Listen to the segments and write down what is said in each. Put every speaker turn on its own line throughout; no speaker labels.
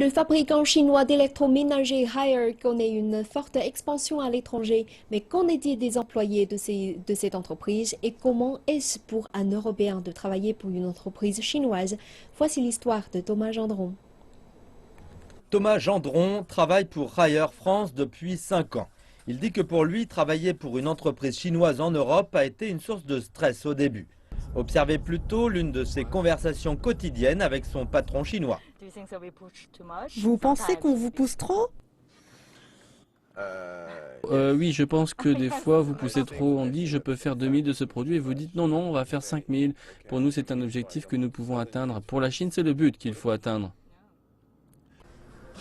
Le fabricant chinois d'électroménager Haier connaît une forte expansion à l'étranger, mais qu'en est-il des employés de cette entreprise et comment est-ce pour un Européen de travailler pour une entreprise chinoise? Voici l'histoire de Thomas Gendron.
Thomas Gendron travaille pour Haier France depuis 5 ans. Il dit que pour lui, travailler pour une entreprise chinoise en Europe a été une source de stress au début. Observez plutôt l'une de ses conversations quotidiennes avec son patron chinois.
Vous pensez qu'on vous pousse trop?
Oui, je pense que des fois vous poussez trop. On dit je peux faire 2000 de ce produit et vous dites non, non, on va faire 5000. Pour nous, c'est un objectif que nous pouvons atteindre. Pour la Chine, c'est le but qu'il faut atteindre.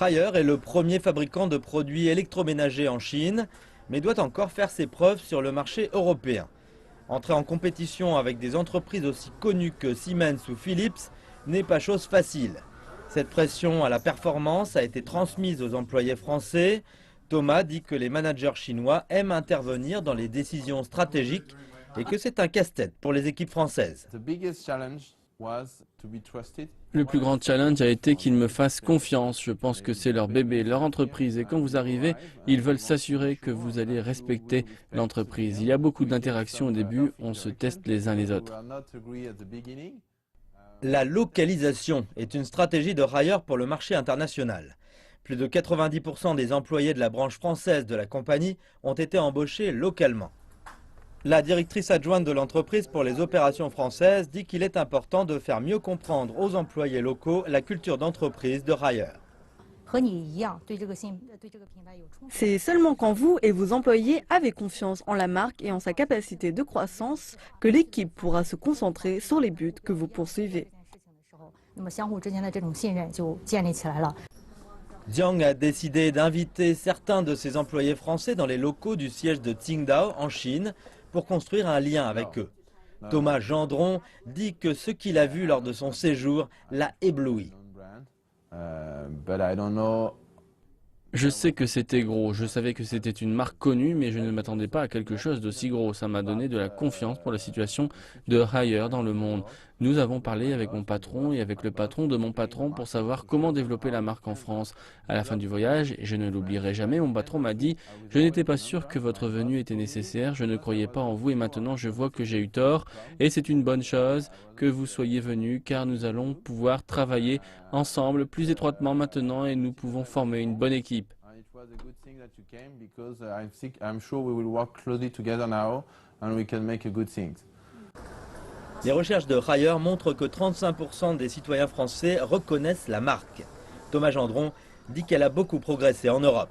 Haier est le premier fabricant de produits électroménagers en Chine, mais doit encore faire ses preuves sur le marché européen. Entrer en compétition avec des entreprises aussi connues que Siemens ou Philips n'est pas chose facile. Cette pression à la performance a été transmise aux employés français. Thomas dit que les managers chinois aiment intervenir dans les décisions stratégiques et que c'est un casse-tête pour les équipes françaises.
Le plus grand challenge a été qu'ils me fassent confiance. Je pense que c'est leur bébé, leur entreprise. Et quand vous arrivez, ils veulent s'assurer que vous allez respecter l'entreprise. Il y a beaucoup d'interactions au début, on se teste les uns les autres.
La localisation est une stratégie de Haier pour le marché international. Plus de 90% des employés de la branche française de la compagnie ont été embauchés localement. La directrice adjointe de l'entreprise pour les opérations françaises dit qu'il est important de faire mieux comprendre aux employés locaux la culture d'entreprise de Haier.
C'est seulement quand vous et vos employés avez confiance en la marque et en sa capacité de croissance que l'équipe pourra se concentrer sur les buts que vous poursuivez.
Jiang a décidé d'inviter certains de ses employés français dans les locaux du siège de Qingdao en Chine pour construire un lien avec eux. Thomas Gendron dit que ce qu'il a vu lors de son séjour l'a ébloui.
Je sais que c'était gros, je savais que c'était une marque connue, mais je ne m'attendais pas à quelque chose d'aussi gros. Ça m'a donné de la confiance pour la situation de Haier dans le monde. Nous avons parlé avec mon patron et avec le patron de mon patron pour savoir comment développer la marque en France. À la fin du voyage, et je ne l'oublierai jamais, mon patron m'a dit « Je n'étais pas sûr que votre venue était nécessaire, je ne croyais pas en vous et maintenant je vois que j'ai eu tort. Et c'est une bonne chose que vous soyez venu car nous allons pouvoir travailler ensemble plus étroitement maintenant et nous pouvons former une bonne équipe. »
Les recherches de Haier montrent que 35% des citoyens français reconnaissent la marque. Thomas Gendron dit qu'elle a beaucoup progressé en Europe.